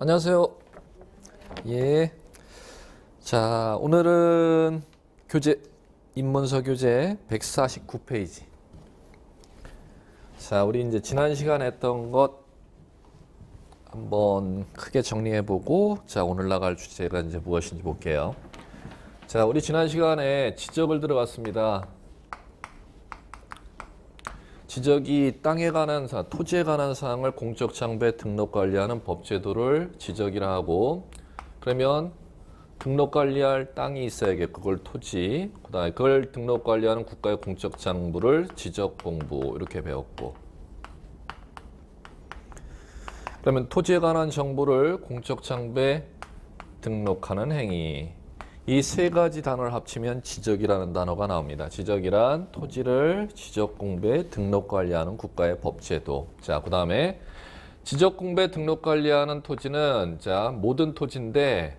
안녕하세요. 예. 자, 오늘은 입문서 교재 149페이지. 자, 우리 이제 지난 시간에 했던 것 한번 크게 정리해보고, 자, 오늘 나갈 주제가 이제 무엇인지 볼게요. 자, 우리 지난 시간에 지적을 들어갔습니다. 지적이 땅에 관한 사항, 토지에 관한 사항을 공적 장부에 등록 관리하는 법제도를 지적이라 하고, 그러면 등록 관리할 땅이 있어야겠고 그걸 토지, 그다음에 그걸 등록 관리하는 국가의 공적 장부를 지적 공부 이렇게 배웠고, 그러면 토지에 관한 정보를 공적 장부에 등록하는 행위, 이 세 가지 단어를 합치면 지적이라는 단어가 나옵니다. 지적이란 토지를 지적 공부에 등록 관리하는 국가의 법제도. 자, 그다음에 지적 공부에 등록 관리하는 토지는 자, 모든 토지인데,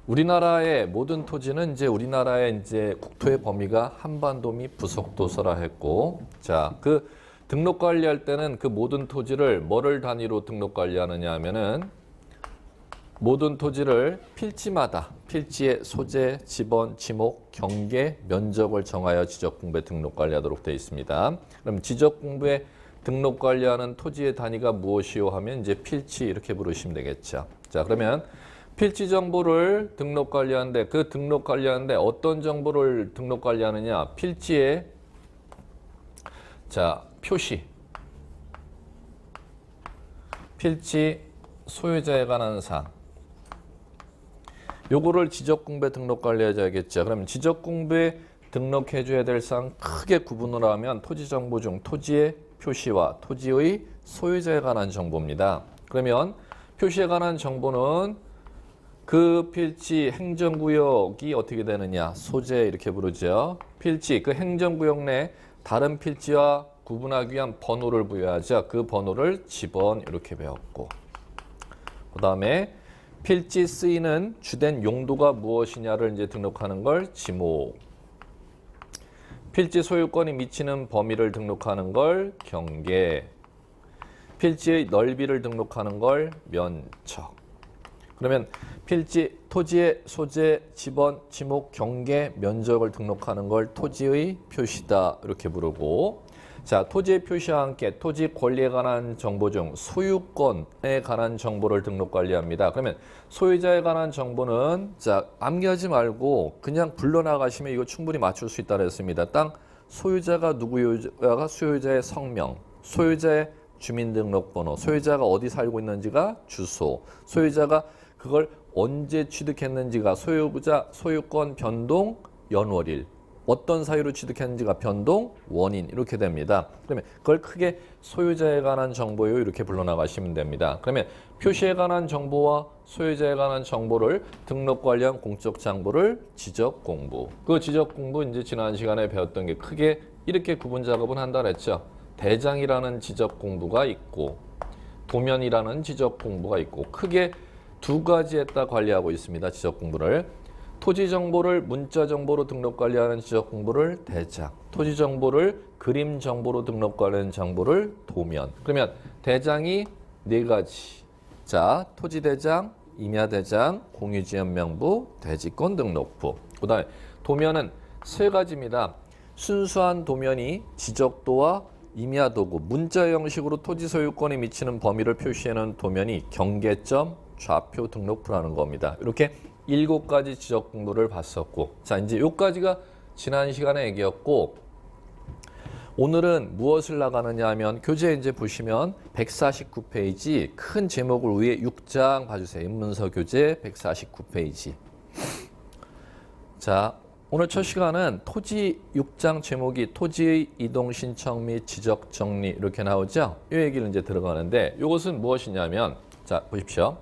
우리나라의 모든 토지는 이제 우리나라의 이제 국토의 범위가 한반도 및 부속도서라 했고, 자, 그 등록 관리할 때는 그 모든 토지를 뭐를 단위로 등록 관리하느냐 하면은 모든 토지를 필지마다 필지의 소재, 지번, 지목, 경계, 면적을 정하여 지적공부에 등록 관리하도록 되어 있습니다. 그럼 지적공부에 등록 관리하는 토지의 단위가 무엇이요 하면 이제 필지 이렇게 부르시면 되겠죠. 자, 그러면 필지 정보를 등록 관리하는데 그 등록 관리하는데 어떤 정보를 등록 관리하느냐? 필지의 자, 표시. 필지 소유자에 관한 사항. 요거를 지적공부에 등록 관리해줘야겠죠. 그러면 지적공부에 등록해줘야 될 사항 크게 구분을 하면 토지정보 중 토지의 표시와 토지의 소유자에 관한 정보입니다. 그러면 표시에 관한 정보는 그 필지 행정구역이 어떻게 되느냐, 소재 이렇게 부르죠. 필지, 그 행정구역 내 다른 필지와 구분하기 위한 번호를 부여하죠. 그 번호를 지번 이렇게 배웠고, 그 다음에 필지 쓰이는 주된 용도가 무엇이냐를 이제 등록하는 걸 지목, 필지 소유권이 미치는 범위를 등록하는 걸 경계, 필지의 넓이를 등록하는 걸 면적. 그러면 필지, 토지의 소재, 지번, 지목, 경계, 면적을 등록하는 걸 토지의 표시다 이렇게 부르고, 자, 토지의 표시와 함께 토지 권리에 관한 정보 중 소유권에 관한 정보를 등록 관리합니다. 그러면 소유자에 관한 정보는 자, 암기하지 말고 그냥 불러나가시면 이거 충분히 맞출 수 있다고 했습니다. 땅 소유자가 누구야가 소유자의 성명, 소유자의 주민등록번호, 소유자가 어디 살고 있는지가 주소, 소유자가 그걸 언제 취득했는지가 소유자, 소유권 변동, 연월일, 어떤 사유로 취득했는지가 변동, 원인 이렇게 됩니다. 그러면 그걸 크게 소유자에 관한 정보요 이렇게 불러나가시면 됩니다. 그러면 표시에 관한 정보와 소유자에 관한 정보를 등록 관리한 공적 장부를 지적 공부. 그 지적 공부 이제 지난 시간에 배웠던 게 크게 이렇게 구분 작업은 한다 그랬죠. 대장이라는 지적 공부가 있고 도면이라는 지적 공부가 있고 크게 두 가지에다 관리하고 있습니다. 지적 공부를. 토지 정보를 문자 정보로 등록 관리하는 지적 공부를 대장, 토지 정보를 그림 정보로 등록 관리하는 정보를 도면. 그러면 대장이 네 가지. 자, 토지 대장, 임야 대장, 공유지연 명부, 대지권 등록부. 그다음에 도면은 세 가지입니다. 순수한 도면이 지적도와 임야도구, 문자 형식으로 토지 소유권에 미치는 범위를 표시하는 도면이 경계점, 좌표 등록부라는 겁니다. 이렇게 7가지 지적 공부를 봤었고, 자, 이제 요까지가 지난 시간의 얘기였고, 오늘은 무엇을 나가느냐 하면 교재 이제 보시면 149페이지 큰 제목을 위에 6장 봐주세요. 입문서 교재 149페이지. 자, 오늘 첫 시간은 토지 6장 제목이 토지의 이동 신청 및 지적 정리 이렇게 나오죠. 이 얘기를 이제 들어가는데, 이것은 무엇이냐면, 자, 보십시오.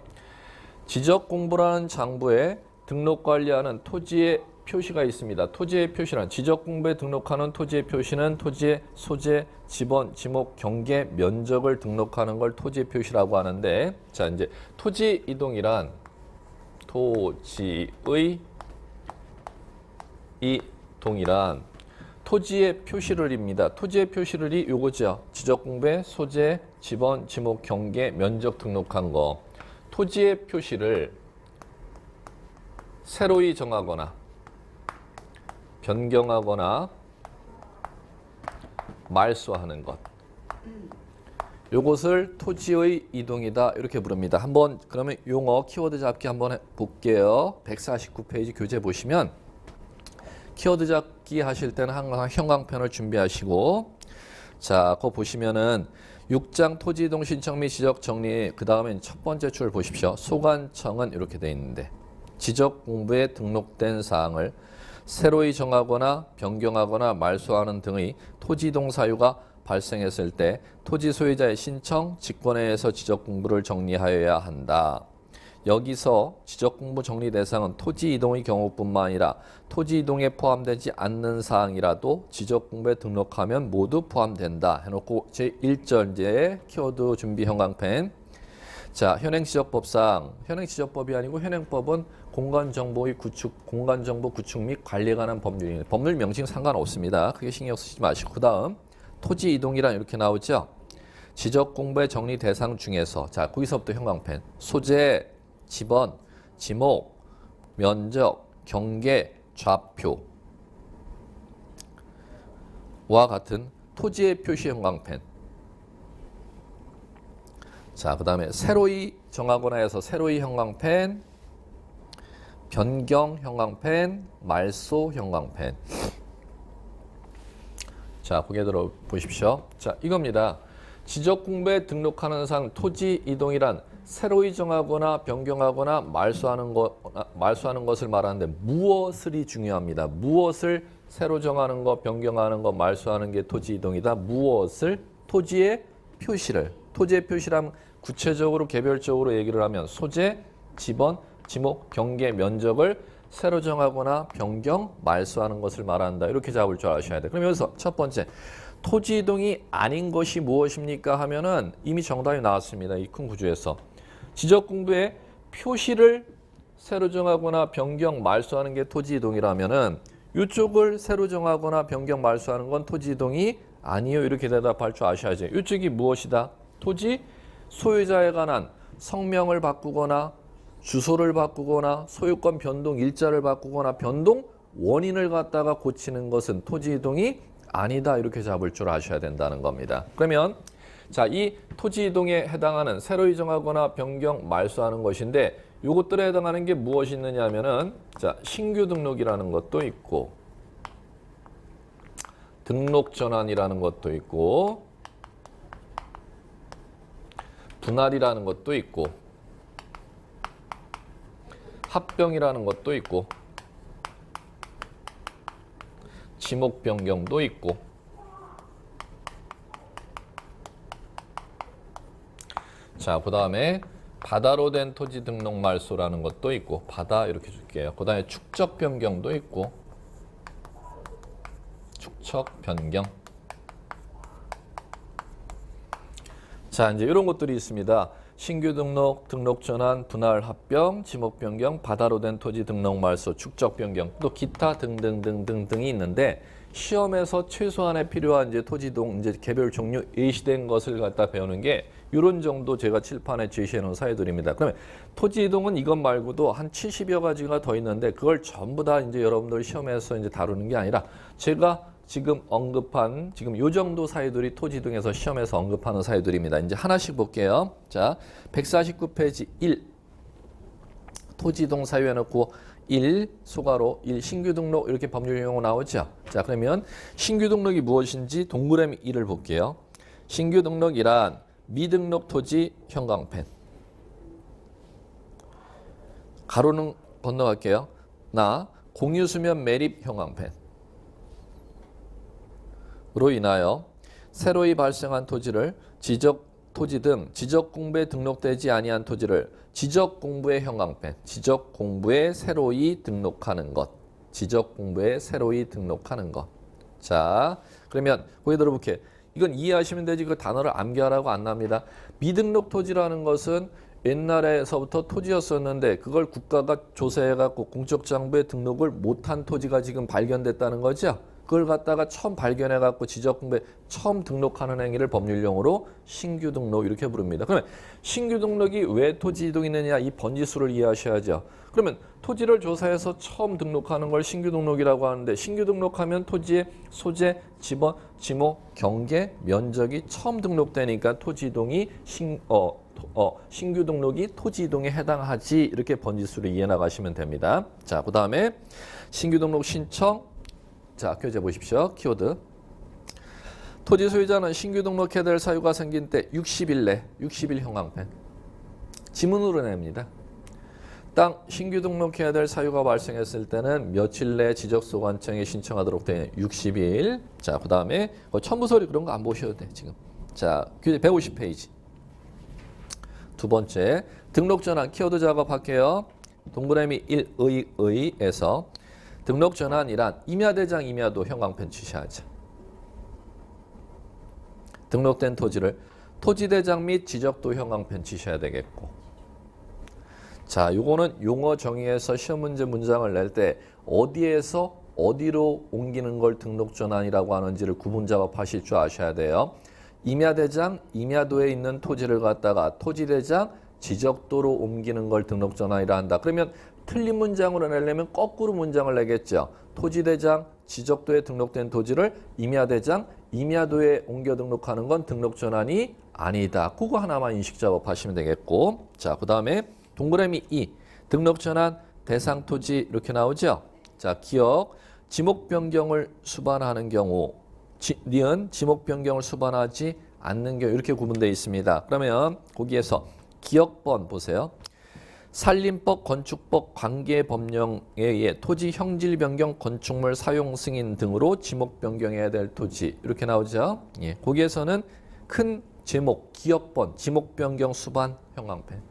지적 공부라는 장부에 등록 관리하는 토지의 표시가 있습니다. 토지의 표시란 지적 공부에 등록하는 토지의 표시는 토지의 소재, 지번, 지목, 경계, 면적을 등록하는 걸 토지의 표시라고 하는데, 자, 이제 토지 이동이란 토지의 이동이란 토지의 표시를입니다. 토지의 표시를이 요거죠. 지적공부에 소재, 지번, 지목, 경계, 면적 등록한 거. 토지의 표시를 새로이 정하거나 변경하거나 말소하는 것. 요것을 토지의 이동이다 이렇게 부릅니다. 한번 그러면 용어 키워드 잡기 한번 볼게요. 149페이지 교재 보시면 키워드 잡기 하실 때는 항상 형광펜을 준비하시고, 자, 그거 보시면은 6장 토지이동 신청 및 지적 정리, 그 다음에 첫 번째 줄 보십시오. 소관청은 이렇게 돼 있는데 지적 공부에 등록된 사항을 새로이 정하거나 변경하거나 말소하는 등의 토지이동 사유가 발생했을 때 토지 소유자의 신청, 직권에 의해서 지적 공부를 정리하여야 한다. 여기서 지적 공부 정리 대상은 토지 이동의 경우뿐만 아니라 토지 이동에 포함되지 않는 사항이라도 지적 공부에 등록하면 모두 포함된다 해놓고 제1절제 키워드 준비 형광펜. 자, 현행지적법상, 현행지적법이 아니고 현행법은 공간정보의 구축, 공간정보 구축 및 관리에 관한 법률입니다. 법률 명칭 상관없습니다. 크게 신경 쓰지 마시고, 그 다음 토지 이동이란 이렇게 나오죠. 지적 공부의 정리 대상 중에서, 자, 거기서부터 형광펜, 소재, 지번, 지목, 면적, 경계, 좌표 와 같은 토지의 표시 형광펜. 자, 그 다음에 새로이 정하거나 해서 새로이 형광펜, 변경 형광펜, 말소 형광펜. 자, 고개 들어 보십시오. 자, 이겁니다. 지적 공부에 등록하는 상 토지 이동이란 새로이 정하거나 변경하거나 말소하는 것을 말하는데 무엇을이 중요합니다. 무엇을 새로 정하는 것, 변경하는 것, 말소하는 게 토지 이동이다. 무엇을? 토지의 표시를. 토지의 표시란 구체적으로 개별적으로 얘기를 하면 소재, 지번, 지목, 경계, 면적을 새로 정하거나 변경, 말소하는 것을 말한다. 이렇게 잡을 줄 아셔야 돼요. 그럼 여기서 첫 번째, 토지 이동이 아닌 것이 무엇입니까 하면은 이미 정답이 나왔습니다. 이 큰 구조에서. 지적 공부에 표시를 새로 정하거나 변경, 말소하는 게 토지 이동이라면은 이쪽을 새로 정하거나 변경, 말소하는 건 토지 이동이 아니요. 이렇게 대답할 줄 아셔야죠. 이쪽이 무엇이다? 토지 소유자에 관한 성명을 바꾸거나 주소를 바꾸거나 소유권 변동 일자를 바꾸거나 변동 원인을 갖다가 고치는 것은 토지 이동이 아니다. 이렇게 잡을 줄 아셔야 된다는 겁니다. 그러면 자, 이 토지 이동에 해당하는 새로 정하거나 변경, 말소하는 것인데 요것들에 해당하는 게 무엇이 있느냐 하면은 자, 신규 등록이라는 것도 있고 등록 전환이라는 것도 있고 분할이라는 것도 있고 합병이라는 것도 있고 지목 변경도 있고 자, 그 다음에 바다로 된 토지 등록 말소라는 것도 있고 바다 이렇게 줄게요. 그 다음에 축적 변경도 있고 축적 변경. 자, 이제 이런 것들이 있습니다. 신규 등록, 등록 전환, 분할 합병, 지목 변경, 바다로 된 토지 등록 말소, 축적 변경, 또 기타 등등등등등이 있는데 시험에서 최소한에 필요한 이제 토지동 이제 개별 종류 예시된 것을 갖다 배우는 게 이런 정도 제가 칠판에 제시해 놓은 사회들입니다. 그러면 토지 이동은 이것 말고도 한 70여 가지가 더 있는데 그걸 전부 다 이제 여러분들 시험에서 이제 다루는 게 아니라 제가 지금 언급한 지금 요 정도 사유들이 토지 이동에서 시험에서 언급하는 사유들입니다. 이제 하나씩 볼게요. 자, 149페이지 1 토지 이동 사유 해놓고 1 소가로 1 신규 등록 이렇게 법률 용어 나오죠. 자, 그러면 신규 등록이 무엇인지 동그라미 1을 볼게요. 신규 등록이란 미등록 토지 형광펜. 가로는 건너갈게요. 나 공유수면 매립 형광펜. 로 인하여 새로이 발생한 토지를 지적 토지 등 지적 공부에 등록되지 아니한 토지를 지적 공부의 형광펜, 지적 공부에 새로이 등록하는 것, 지적 공부에 새로이 등록하는 것. 자, 그러면 거기 들어볼게. 이건 이해하시면 되지 그 단어를 암기하라고 안 납니다. 미등록 토지라는 것은 옛날에서부터 토지였었는데 그걸 국가가 조사해갖고 공적장부에 등록을 못한 토지가 지금 발견됐다는 거죠. 그걸 갖다가 처음 발견해 갖고 지적분배 처음 등록하는 행위를 법률용어로 신규 등록 이렇게 부릅니다. 그러면 신규 등록이 왜 토지 이동이 있느냐 이 번지수를 이해하셔야죠. 그러면 토지를 조사해서 처음 등록하는 걸 신규 등록이라고 하는데 신규 등록하면 토지의 소재, 지번, 지목, 경계, 면적이 처음 등록되니까 토지 이동이 신규 등록이 토지 이동에 해당하지 이렇게 번지수를 이해 나가시면 됩니다. 자, 그다음에 신규 등록 신청. 자, 교재 보십시오. 키워드. 토지 소유자는 신규 등록해야 될 사유가 생긴 때 60일 내, 60일 형광펜. 지문으로 냅니다. 땅 신규 등록해야 될 사유가 발생했을 때는 며칠 내 지적소관청에 신청하도록 되어 있는 60일. 자, 그다음에 첨부서류 그런 거 안 보셔도 돼, 지금. 자, 교재 150페이지. 두 번째, 등록 전환 키워드 작업할게요. 동그라미 1의에서 등록 전환이란 임야대장 임야도 형광펜 취시하자. 등록된 토지를 토지대장 및 지적도 형광펜 취시해야 되겠고. 자, 요거는 용어 정의에서 시험 문제 문장을 낼 때 어디에서 어디로 옮기는 걸 등록 전환이라고 하는지를 구분 작업하실 줄 아셔야 돼요. 임야대장, 임야도에 있는 토지를 갖다가 토지대장, 지적도로 옮기는 걸 등록 전환이라 한다. 그러면 틀린 문장으로 내려면 거꾸로 문장을 내겠죠. 토지대장, 지적도에 등록된 토지를 임야대장, 임야도에 옮겨 등록하는 건 등록 전환이 아니다. 그거 하나만 인식 작업하시면 되겠고. 자, 그다음에 동그라미 2. 등록 전환 대상 토지 이렇게 나오죠. 자, 기억. 지목 변경을 수반하는 경우 니은 지목 변경을 수반하지 않는 경우 이렇게 구분되어 있습니다. 그러면 거기에서 기억번 보세요. 산림법, 건축법, 관계법령에 의해 토지 형질 변경, 건축물 사용 승인 등으로 지목 변경해야 될 토지 이렇게 나오죠. 예, 거기에서는 큰 제목, 기억번, 지목 변경 수반 형광펜.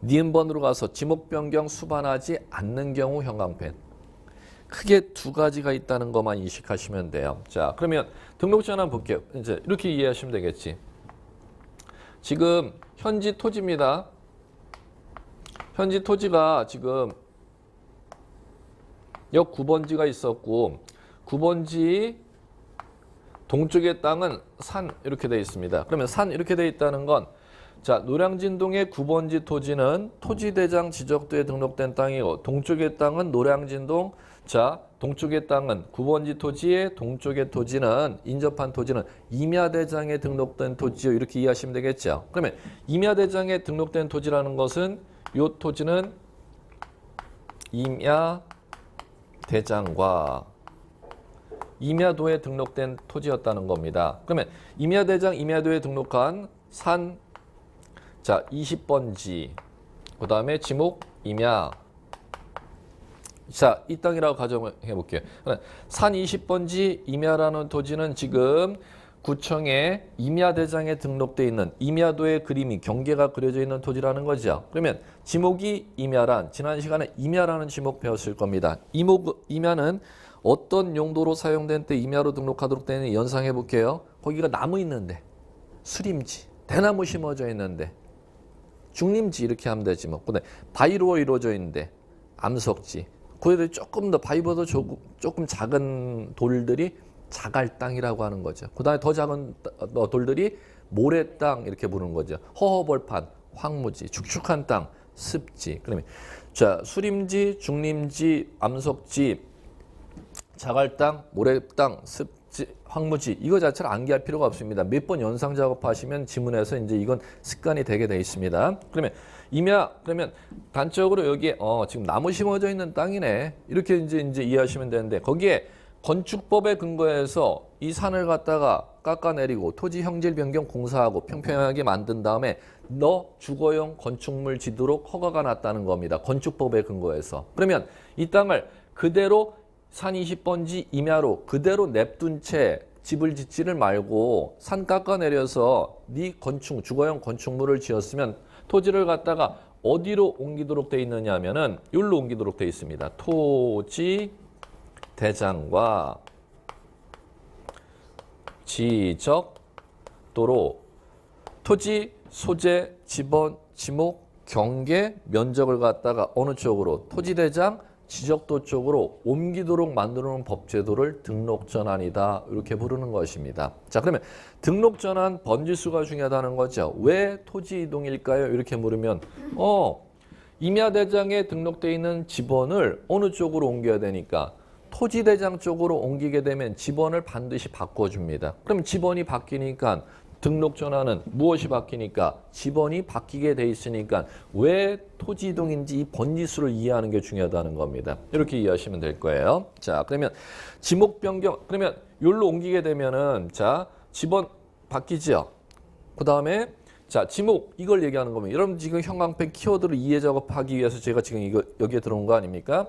니은번으로 가서 지목 변경 수반하지 않는 경우 형광펜. 크게 두 가지가 있다는 것만 인식하시면 돼요. 자, 그러면 등록 전환 볼게요. 이제 이렇게 이해하시면 되겠지. 지금 현지 토지입니다. 현지 토지가 지금 역 9번지가 있었고 9번지 동쪽의 땅은 산 이렇게 되어 있습니다. 그러면 산 이렇게 되어 있다는 건 자, 노량진동의 9번지 토지는 토지대장 지적도에 등록된 땅이고 동쪽의 땅은 노량진동 자, 동쪽의 땅은 9번지 토지의 동쪽의 토지는 인접한 토지는 임야대장에 등록된 토지요. 이렇게 이해하시면 되겠죠. 그러면 임야대장에 등록된 토지라는 것은 이 토지는 임야대장과 임야도에 등록된 토지였다는 겁니다. 그러면 임야대장, 임야도에 등록한 산 자, 20번지 그 다음에 지목 임야 자, 이 땅이라고 가정해 볼게요. 산 20번지 임야라는 토지는 지금 구청에 임야대장에 등록되어 있는 임야도의 그림이 경계가 그려져 있는 토지라는 거죠. 그러면 지목이 임야란 지난 시간에 임야라는 지목 배웠을 겁니다. 임야는 어떤 용도로 사용된 때 임야로 등록하도록 되는 연상해 볼게요. 거기가 나무 있는데 수림지, 대나무 심어져 있는데 중림지 이렇게 하면 되지 뭐. 근데 바위로 이루어져 있는데 암석지. 그에 조금 더 바위보다 조금 작은 돌들이 자갈땅이라고 하는 거죠. 그 다음에 더 작은 돌들이 모래땅 이렇게 부르는 거죠. 허허벌판, 황무지, 축축한 땅, 습지. 그러면 자, 수림지, 중림지, 암석지, 자갈땅, 모래땅, 습지, 황무지 이거 자체를 암기할 필요가 없습니다. 몇 번 연상 작업하시면 지문에서 이제 이건 습관이 되게 돼 있습니다. 그러면 임야 그러면 단적으로 여기에 지금 나무 심어져 있는 땅이네 이렇게 이제 이해하시면 되는데 거기에 건축법에 근거해서 이 산을 갖다가 깎아내리고 토지 형질 변경 공사하고 평평하게 만든 다음에 너 주거용 건축물 짓도록 허가가 났다는 겁니다. 건축법에 근거해서. 그러면 이 땅을 그대로 산 20번지 임야로 그대로 냅둔 채 집을 짓지를 말고 산 깎아내려서 네 주거용 건축물을 지었으면 토지를 갖다가 어디로 옮기도록 돼 있느냐 하면은 여기로 옮기도록 돼 있습니다. 토지 대장과 지적도로 토지 소재 지번 지목 경계 면적을 갖다가 어느 쪽으로 토지 대장 지적도 쪽으로 옮기도록 만드는 법제도를 등록전환이다. 이렇게 부르는 것입니다. 자, 그러면 등록전환 번지수가 중요하다는 거죠. 왜 토지 이동일까요? 이렇게 물으면 임야대장에 등록되어 있는 지번을 어느 쪽으로 옮겨야 되니까 토지대장 쪽으로 옮기게 되면 지번을 반드시 바꿔줍니다. 그럼 지번이 바뀌니까 등록전환은 무엇이 바뀌니까 지번이 바뀌게 돼 있으니까 왜 토지 이동인지 이 번지수를 이해하는 게 중요하다는 겁니다. 이렇게 이해하시면 될 거예요. 자, 그러면 지목 변경, 그러면 여기로 옮기게 되면은 자, 지번 바뀌죠. 그 다음에 자, 지목 이걸 얘기하는 겁니다. 여러분 지금 형광펜 키워드를 이해 작업하기 위해서 제가 지금 이거 여기에 들어온 거 아닙니까?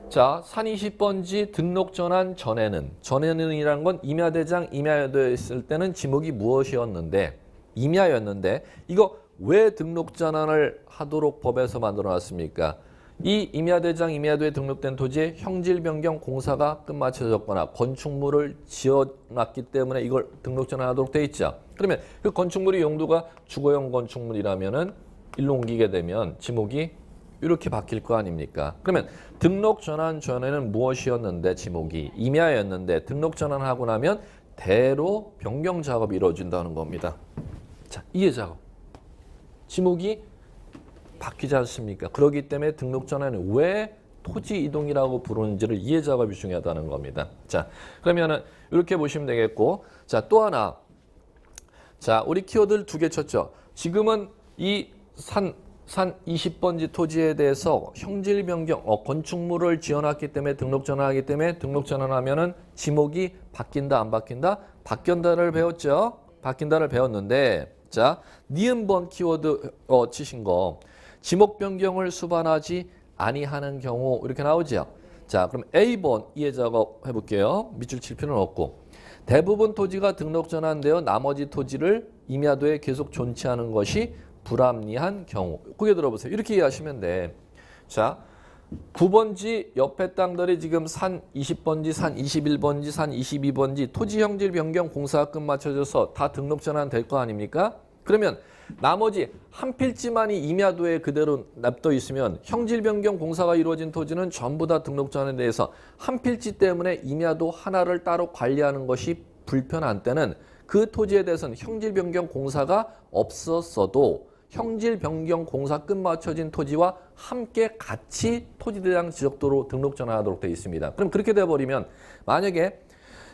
자, 산 20번지 등록 전환 전에는이란 건 임야대장 임야에 있을 때는 지목이 무엇이었는데 임야였는데 이거 왜 등록 전환을 하도록 법에서 만들어 놨습니까? 이 임야대장 임야도에 등록된 토지에 형질 변경 공사가 끝마쳐졌거나 건축물을 지어놨기 때문에 이걸 등록 전환하도록 돼 있죠. 그러면 그 건축물의 용도가 주거용 건축물이라면은 일로 옮기게 되면 지목이 이렇게 바뀔 거 아닙니까? 그러면 등록 전환 전에는 무엇이었는데 지목이 임야였는데 등록 전환하고 나면 대로 변경 작업이 이루어진다는 겁니다. 자, 이해 작업. 지목이 바뀌지 않습니까? 그렇기 때문에 등록 전환은 왜 토지 이동이라고 부르는지를 이해 작업이 중요하다는 겁니다. 자, 그러면은 이렇게 보시면 되겠고, 자, 또 하나. 자, 우리 키워드를 2개 쳤죠. 지금은 이 산 20번지 토지에 대해서 형질 변경, 건축물을 지어놨기 때문에 등록 전환하기 때문에 등록 전환하면은 지목이 바뀐다 안 바뀐다? 바뀐다를 배웠죠. 바뀐다를 배웠는데 자, 니은번 키워드 치신 거 지목 변경을 수반하지 아니하는 경우 이렇게 나오죠. 자, 그럼 A번 이해 작업 해볼게요. 밑줄 칠 필요는 없고 대부분 토지가 등록 전환되어 나머지 토지를 임야도에 계속 존치하는 것이 불합리한 경우. 그게 들어보세요. 이렇게 이해하시면 돼. 자, 9번지 옆에 땅들이 지금 산 20번지, 산 21번지, 산 22번지 토지 형질 변경 공사가 끝마쳐져서 다 등록 전환 될 거 아닙니까? 그러면 나머지 한 필지만이 임야도에 그대로 납둬 있으면 형질 변경 공사가 이루어진 토지는 전부 다 등록 전환에 대해서 한 필지 때문에 임야도 하나를 따로 관리하는 것이 불편한 때는 그 토지에 대해서는 형질 변경 공사가 없었어도 형질 변경 공사 끝마쳐진 토지와 함께 같이 토지대장 지적도로 등록 전환하도록 되어 있습니다. 그럼 그렇게 돼버리면 만약에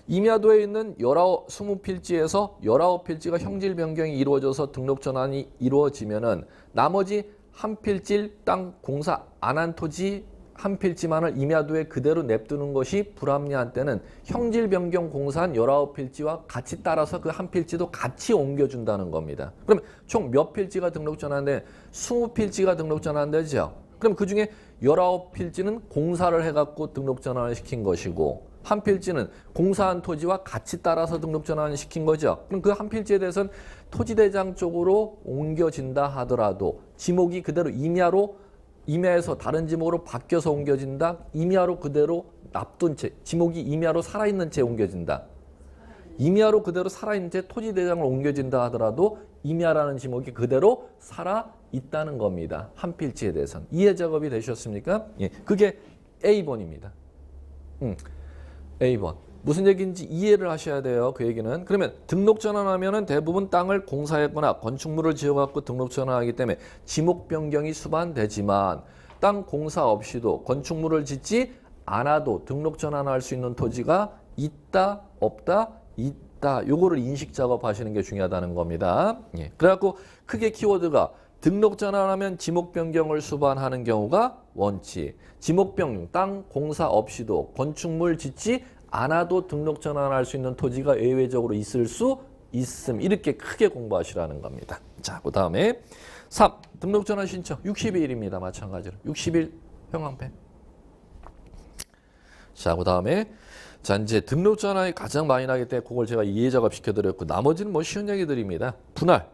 임야도에 있는 20필지에서 19필지가 형질 변경이 이루어져서 등록 전환이 이루어지면은 나머지 한 필지 땅 공사 안 한 토지 한 필지만을 임야도에 그대로 냅두는 것이 불합리한 때는 형질 변경 공사한 19필지와 같이 따라서 그 한 필지도 같이 옮겨준다는 겁니다. 그럼 총 몇 필지가 등록 전환돼? 20필지가 등록 전환되죠. 그럼 그중에 19필지는 공사를 해갖고 등록 전환을 시킨 것이고 한 필지는 공사한 토지와 같이 따라서 등록 전환을 시킨 거죠. 그럼 그 한 필지에 대해서는 토지대장 쪽으로 옮겨진다 하더라도 지목이 그대로 임야에서 다른 지목으로 바뀌어서 옮겨진다. 임야로 그대로 납둔 채, 지목이 임야로 살아있는 채 옮겨진다. 임야로 그대로 살아있는 채 토지대장을 옮겨진다 하더라도 임야라는 지목이 그대로 살아있다는 겁니다. 한 필지에 대해서는. 이해 작업이 되셨습니까? 예, 그게 A번입니다. A번. 무슨 얘기인지 이해를 하셔야 돼요. 그 얘기는. 그러면 등록 전환하면은 대부분 땅을 공사했거나 건축물을 지어갖고 등록 전환하기 때문에 지목 변경이 수반되지만 땅 공사 없이도 건축물을 짓지 않아도 등록 전환할 수 있는 토지가 있다, 없다, 있다. 요거를 인식 작업하시는 게 중요하다는 겁니다. 예. 그래갖고 크게 키워드가 등록 전환하면 지목 변경을 수반하는 경우가 원칙. 지목 변경, 땅 공사 없이도 건축물 짓지 않아도 등록 전환할 수 있는 토지가 예외적으로 있을 수 있음. 이렇게 크게 공부하시라는 겁니다. 자, 그 다음에 3. 등록 전환 신청 60일입니다. 마찬가지로. 60일 형광펜. 자, 그 다음에 자, 이제 등록 전환이 가장 많이 나기 때문에 그걸 제가 이해 작업 시켜드렸고 나머지는 뭐 쉬운 얘기들입니다. 분할.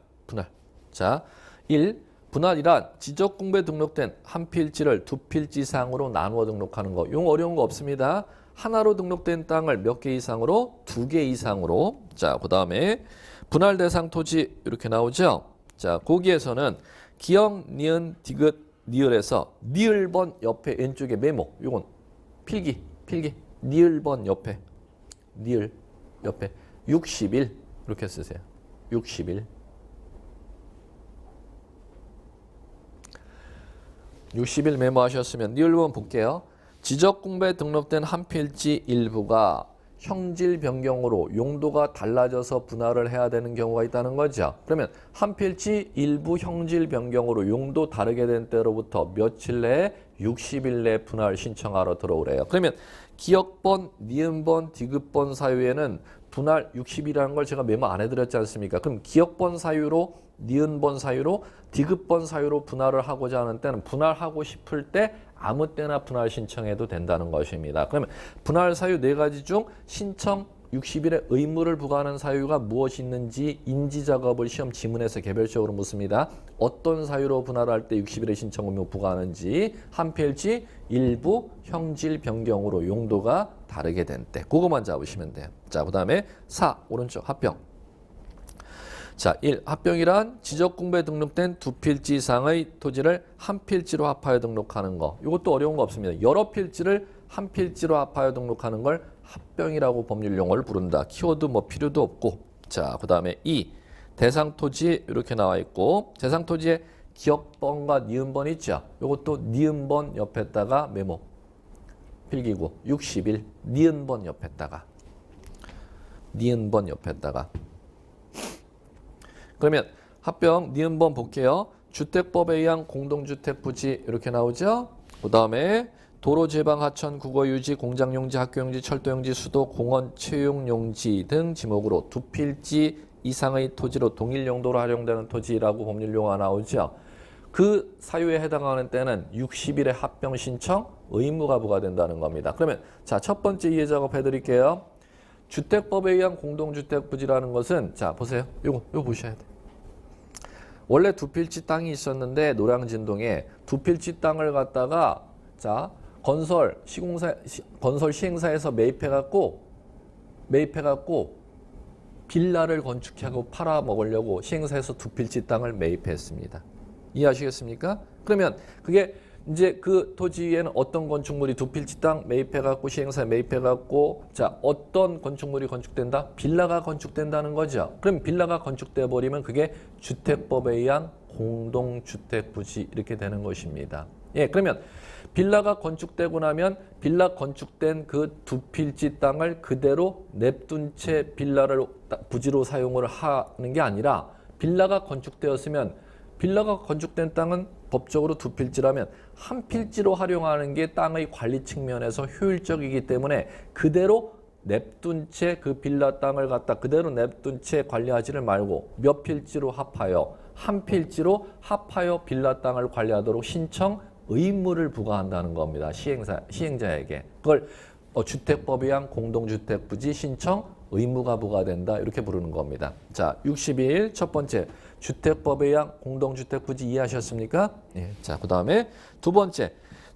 자, 1. 분할이란 지적 공부에 등록된 한 필지를 두 필지 이상으로 나누어 등록하는 거. 용 어려운 거 없습니다. 하나로 등록된 땅을 몇 개 이상으로? 2개 이상으로. 자, 그 다음에 분할 대상 토지 이렇게 나오죠. 자, 거기에서는 기역, 니은, 디귿, 니을에서 니을번 옆에 왼쪽에 메모. 요건 필기. 니을번 옆에. 니을 옆에 60일 이렇게 쓰세요. 60일. 60일 메모하셨으면 니을번 볼게요. 지적공부에 등록된 한 필지 일부가 형질 변경으로 용도가 달라져서 분할을 해야 되는 경우가 있다는 거죠. 그러면 한 필지 일부 형질 변경으로 용도 다르게 된 때로부터 며칠 내에 60일 내 분할 신청하러 들어오래요. 그러면 기억번, 니은번, 디귿번 사유에는 분할 60이라는 걸 제가 메모 안 해드렸지 않습니까? 그럼 기억번 사유로, 니은번 사유로, 디귿번 사유로 분할을 하고자 하는 때는 분할하고 싶을 때 아무 때나 분할 신청해도 된다는 것입니다. 그러면 분할 사유 4가지 중 신청 60일의 의무를 부과하는 사유가 무엇이 있는지 인지 작업을 시험 지문에서 개별적으로 묻습니다. 어떤 사유로 분할할 때 60일의 신청 의무 부과하는지, 한 필지 일부 형질 변경으로 용도가 다르게 된 때. 그거만 잡으시면 돼요. 자, 그 다음에 4, 오른쪽 합병. 자, 1. 합병이란 지적공부에 등록된 두 필지 이상의 토지를 한 필지로 합하여 등록하는 거. 이것도 어려운 거 없습니다. 여러 필지를 한 필지로 합하여 등록하는 걸 합병이라고 법률 용어를 부른다. 키워드 뭐 필요도 없고. 자, 그 다음에 2. 대상 토지 이렇게 나와 있고 대상 토지에 기억번과 니은번 있죠. 이것도 니은번 옆에다가 메모. 필기구 60일 니은번 옆에다가. 니은번 옆에다가. 그러면 합병 니은번 볼게요. 주택법에 의한 공동주택 부지 이렇게 나오죠. 그 다음에 도로, 제방, 하천, 국어, 유지, 공장용지, 학교용지, 철도용지, 수도, 공원, 채용용지 등 지목으로 두 필지 이상의 토지로 동일 용도로 활용되는 토지라고 법률 용어가 나오죠. 그 사유에 해당하는 때는 60일의 합병 신청 의무가 부과된다는 겁니다. 그러면 자, 첫 번째 이해 작업 해드릴게요. 주택법에 의한 공동주택 부지라는 것은 자, 보세요. 요거 보셔야 돼요. 원래 두 필지 땅이 있었는데 노량진동에 두 필지 땅을 갖다가 자, 건설 시행사에서 매입해갖고 빌라를 건축하고 팔아 먹으려고 시행사에서 두 필지 땅을 매입했습니다. 이해하시겠습니까? 그러면 그게 이제 그 토지에는 어떤 건축물이 두 필지 땅 매입해갖고 시행사에 매입해갖고 자, 어떤 건축물이 건축된다? 빌라가 건축된다는 거죠. 그럼 빌라가 건축돼 버리면 그게 주택법에 의한 공동주택 부지 이렇게 되는 것입니다. 예, 그러면 빌라가 건축되고 나면 빌라 건축된 그 두 필지 땅을 그대로 냅둔 채 빌라를 부지로 사용을 하는 게 아니라 빌라가 건축되었으면 빌라가 건축된 땅은 법적으로 두 필지라면 한 필지로 활용하는 게 땅의 관리 측면에서 효율적이기 때문에 그대로 냅둔 채 그 빌라 땅을 갖다 그대로 냅둔 채 관리하지를 말고 몇 필지로 합하여 한 필지로 합하여 빌라 땅을 관리하도록 신청 의무를 부과한다는 겁니다. 시행자에게. 그걸 주택법에 의한 공동주택 부지 신청 의무가 부과된다. 이렇게 부르는 겁니다. 자, 60일 첫 번째 주택법에 의한 공동주택 부지 이해하셨습니까? 예. 자, 그 다음에 두 번째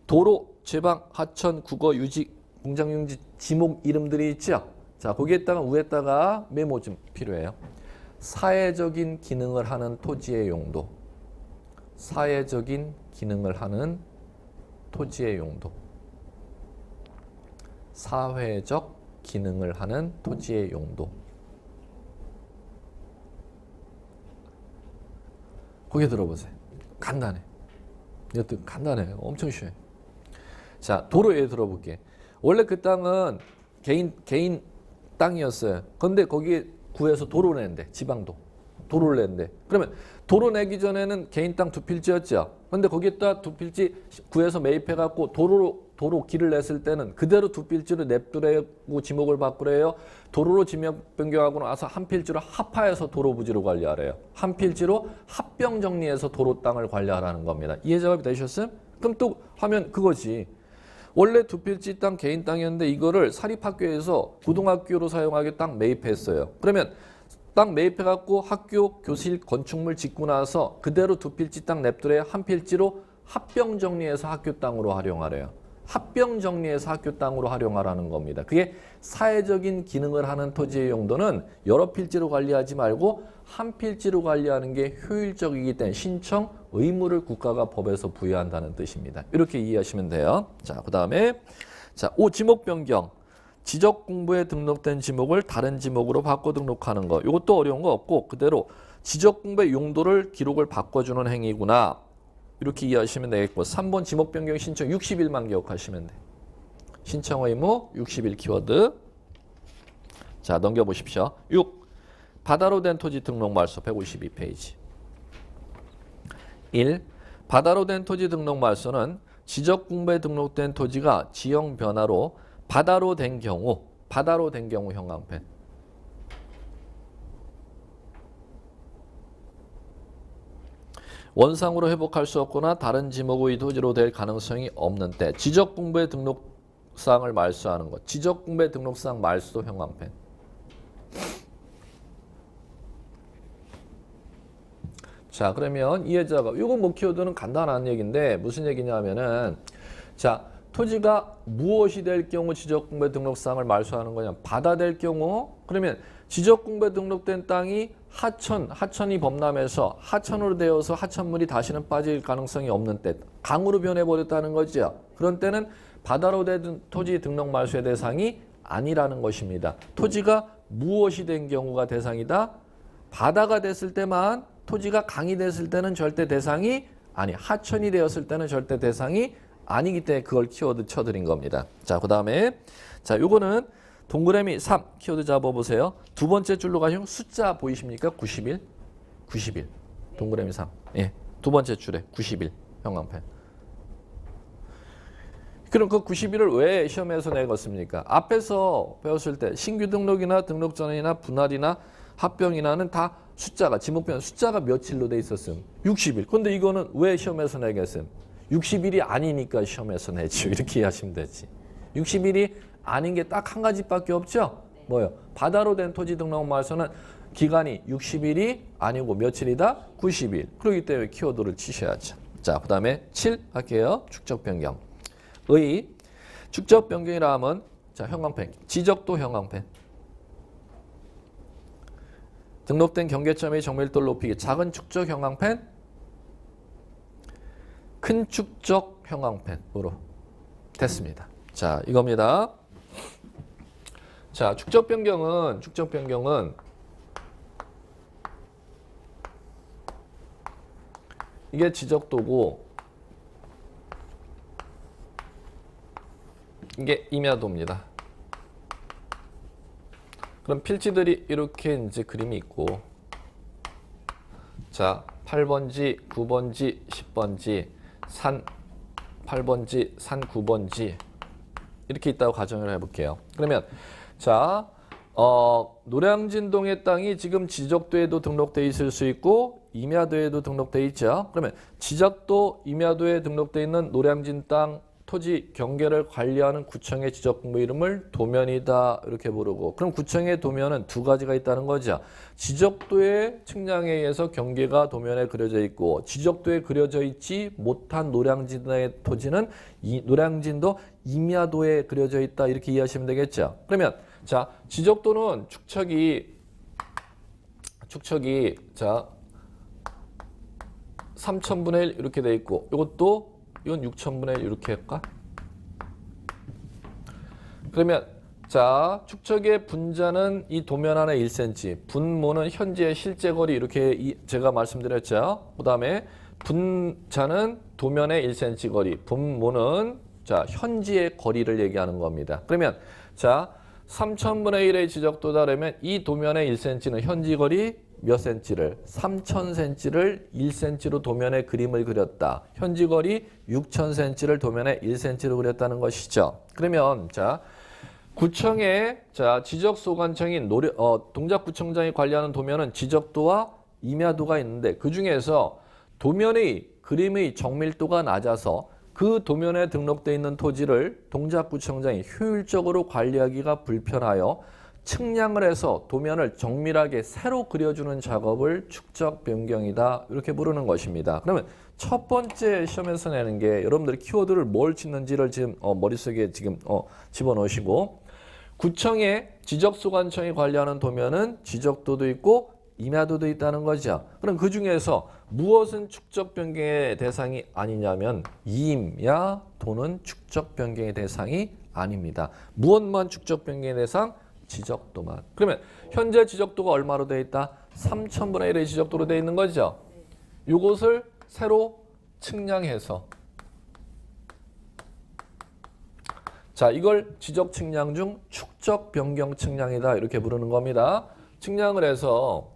도로, 제방, 하천, 국어, 유지, 공장용지 지목 이름들이 있죠. 자, 거기에다가 위에다가 메모 좀 필요해요. 사회적인 기능을 하는 토지의 용도. 사회적인 기능을 하는 토지의 용도. 사회적 기능을 하는 토지의 용도. 거기 들어보세요. 간단해. 이것도 간단해요. 엄청 쉬워요. 자, 도로 예를 들어볼게. 원래 그 땅은 개인 땅이었어요. 근데 거기에 구에서 도로를 냈는데, 지방도. 도로를 냈는데. 그러면 도로 내기 전에는 개인 땅 두 필지였죠. 근데 거기에다 두 필지 구에서 매입해갖고 도로 길을 냈을 때는 그대로 두 필지로 냅두래고 지목을 바꾸래요. 도로로 지목 변경하고 나서 한 필지로 합하여서 도로 부지로 관리하래요. 한 필지로 합병 정리해서 도로 땅을 관리하라는 겁니다. 이해 작업이 되셨어요? 그럼 또 하면 그거지. 원래 두 필지 땅 개인 땅이었는데 이거를 사립학교에서 고등학교로 사용하게 땅 매입했어요. 그러면 땅 매입해갖고 학교, 교실, 건축물 짓고 나서 그대로 두 필지 땅 냅두래 한 필지로 합병 정리해서 학교 땅으로 활용하래요. 합병 정리해서 학교 땅으로 활용하라는 겁니다. 그게 사회적인 기능을 하는 토지의 용도는 여러 필지로 관리하지 말고 한 필지로 관리하는 게 효율적이기 때문에 신청 의무를 국가가 법에서 부여한다는 뜻입니다. 이렇게 이해하시면 돼요. 자, 그다음에 자, 5 지목 변경. 지적 공부에 등록된 지목을 다른 지목으로 바꿔 등록하는 거. 이것도 어려운 거 없고 그대로 지적 공부의 용도를 기록을 바꿔주는 행위구나. 이렇게 이해하시면 되겠고 3번 지목 변경 신청 60일만 기억하시면 돼. 신청 의무 60일 키워드. 자, 넘겨보십시오. 6. 바다로 된 토지 등록 말소 152페이지. 1. 바다로 된 토지 등록 말소는 지적 공부에 등록된 토지가 지형 변화로 바다로 된 경우 형광펜. 원상으로 회복할 수 없거나 다른 지목의 토지로 될 가능성이 없는 때 지적 공부의 등록사항을 말소하는 것. 지적 공부의 등록사항 말소 형광펜. 자, 그러면 이해자가 이거 뭐 키워드는 간단한 얘기인데 무슨 얘기냐면은 자, 토지가 무엇이 될 경우 지적공부에 등록사항을 말소하는 거냐. 바다 될 경우 그러면 지적공부에 등록된 땅이 하천이 범람해서 하천으로 되어서 하천물이 다시는 빠질 가능성이 없는 때 강으로 변해버렸다는 거죠. 그런 때는 바다로 된 토지 등록 말소의 대상이 아니라는 것입니다. 토지가 무엇이 된 경우가 대상이다. 바다가 됐을 때만 토지가 강이 됐을 때는 절대 대상이 아니 하천이 되었을 때는 절대 대상이 아니기 때문에 그걸 키워드 쳐드린 겁니다. 자, 그 다음에 자 요거는 동그라미 3 키워드 잡아보세요. 두 번째 줄로 가시면 숫자 보이십니까? 90일. 90일. 동그라미 3. 예, 두 번째 줄에 90일 형광펜. 그럼 그 90일을 왜 시험에서 내겠습니까? 앞에서 배웠을 때 신규 등록이나 등록 전이나 분할이나 합병이나는 다 숫자가 지목변 숫자가 며칠로 돼 있었음. 60일. 근데 이거는 왜 시험에서 내겠음? 60일이 아니니까 시험에서 내죠. 이렇게 이해하시면 되지. 60일이 아닌 게 딱 한 가지밖에 없죠. 뭐요? 바다로 된 토지 등록 말소는 기간이 60일이 아니고 며칠이다? 90일. 그렇기 때문에 키워드를 치셔야죠. 자, 그 다음에 7 할게요. 축적 변경. 의 축적 변경이라 하면 자, 형광펜. 지적도 형광펜. 등록된 경계점의 정밀도를 높이기. 작은 축적 형광펜, 큰 축적 형광펜으로 됐습니다. 자, 이겁니다. 자, 축적 변경은 이게 지적도고 이게 임야도입니다. 그럼 필지들이 이렇게 이제 그림이 있고 자, 8번지, 9번지, 10번지, 산 8번지, 산 9번지 이렇게 있다고 가정을 해볼게요. 그러면 자, 노량진동의 땅이 지금 지적도에도 등록돼 있을 수 있고 임야도에도 등록돼 있죠. 그러면 지적도, 임야도에 등록돼 있는 노량진 땅 토지 경계를 관리하는 구청의 지적공부 이름을 도면이다 이렇게 부르고 그럼 구청의 도면은 두 가지가 있다는 거죠. 지적도의 측량에 의해서 경계가 도면에 그려져 있고 지적도에 그려져 있지 못한 노량진의 토지는 노량진도 임야도에 그려져 있다 이렇게 이해하시면 되겠죠. 그러면 자, 지적도는 축척이 자 3000분의 1 이렇게 돼 있고 이건 6000분의 1 이렇게 할까? 그러면 자, 축척의 분자는 이 도면 안에 1cm, 분모는 현재의 실제 거리 이렇게 제가 말씀드렸죠. 그 다음에 분자는 도면의 1cm 거리, 분모는 자, 현지의 거리를 얘기하는 겁니다. 그러면 자, 3000분의 1의 지적도다 그러면 이 도면의 1cm는 현지 거리 몇 cm를 3000cm를 1cm로 도면에 그림을 그렸다. 현지 거리 6000cm를 도면에 1cm로 그렸다는 것이죠. 그러면 자, 구청의 자, 지적소관청인 동작구청장이 관리하는 도면은 지적도와 임야도가 있는데 그 중에서 도면의 그림의 정밀도가 낮아서 그 도면에 등록되어 있는 토지를 동작구청장이 효율적으로 관리하기가 불편하여 측량을 해서 도면을 정밀하게 새로 그려주는 작업을 축적 변경이다. 이렇게 부르는 것입니다. 그러면 첫 번째 시험에서 내는 게 여러분들이 키워드를 뭘 짓는지를 지금 머릿속에 지금 집어넣으시고 구청의 지적소관청이 관리하는 도면은 지적도도 있고 임야도도 있다는 거죠. 그럼 그 중에서 무엇은 축적 변경의 대상이 아니냐면 임야도는 축적 변경의 대상이 아닙니다. 무엇만 축적 변경의 대상? 지적도만. 그러면 현재 지적도가 얼마로 되어 있다? 3000분의 1의 지적도로 되어 있는 거죠. 이것을 새로 측량해서 자, 이걸 지적 측량 중 축적 변경 측량이다. 이렇게 부르는 겁니다. 측량을 해서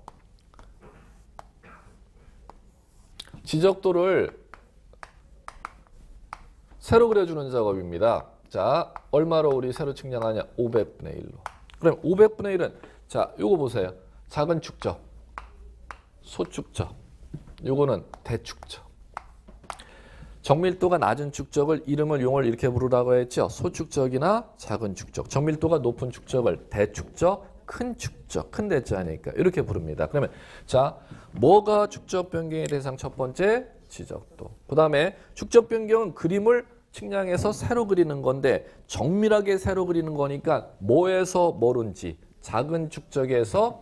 지적도를 새로 그려주는 작업입니다. 자, 얼마로 우리 새로 측량하냐? 500분의 1로. 그럼 500분의 1은 자, 요거 보세요. 작은 축적, 소축적, 요거는 대축적. 정밀도가 낮은 축적을 이름을 용을 이렇게 부르라고 했죠. 소축적이나 작은 축적. 정밀도가 높은 축적을 대축적, 큰 축적, 큰 대자니까 이렇게 부릅니다. 그러면 자, 뭐가 축적 변경의 대상 첫 번째? 지적도. 그 다음에 축적 변경은 그림을 측량해서 새로 그리는 건데 정밀하게 새로 그리는 거니까 뭐에서 뭐론지 작은 축적에서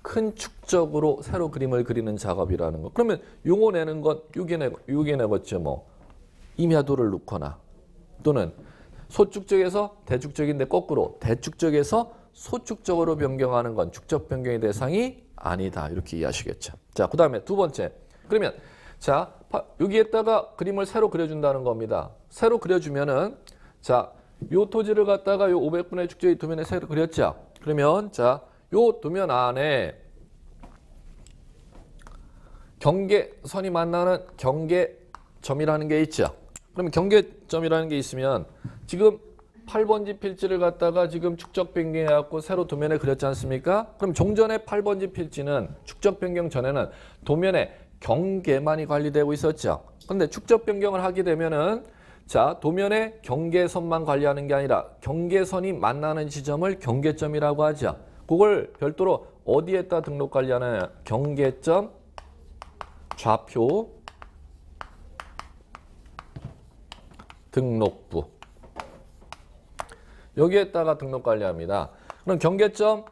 큰 축적으로 새로 그림을 그리는 작업이라는 거. 그러면 용어 내는 건 요게 내겠죠. 뭐 임야도를 넣거나 또는 소축적에서 대축적인데 거꾸로 대축적에서 소축적으로 변경하는 건 축적 변경의 대상이 아니다. 이렇게 이해하시겠죠. 자, 그 다음에 두 번째. 그러면 자, 여기에다가 그림을 새로 그려준다는 겁니다. 새로 그려주면은 자, 요 토지를 갖다가 요 500분의 축적의 도면에 새로 그렸죠. 그러면 자, 요 도면 안에 경계선이 만나는 경계점이라는 게 있죠. 그러면 경계점이라는 게 있으면 지금 8번지 필지를 갖다가 지금 축적 변경해갖고 새로 도면에 그렸지 않습니까? 그럼 종전의 8번지 필지는 축적 변경 전에는 도면에 경계만이 관리되고 있었죠. 그런데 축적 변경을 하게 되면은 자, 도면에 경계선만 관리하는 게 아니라 경계선이 만나는 지점을 경계점이라고 하죠. 그걸 별도로 어디에다 등록 관리하느냐? 경계점 좌표 등록부. 여기에다가 등록 관리합니다. 그럼 경계점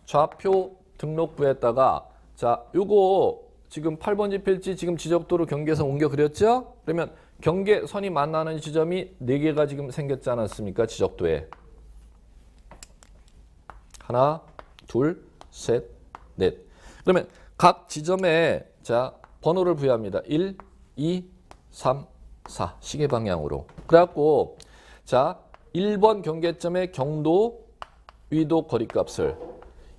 좌표 등록부에다가 자, 요거 지금 8번지 필지 지금 지적도로 경계선 옮겨 그렸죠? 그러면 경계선이 만나는 지점이 4개가 지금 생겼지 않았습니까? 지적도에. 하나, 둘, 셋, 넷. 그러면 각 지점에 자, 번호를 부여합니다. 1, 2, 3, 4 시계 방향으로. 그래갖고 자, 1번 경계점의 경도, 위도, 거리값을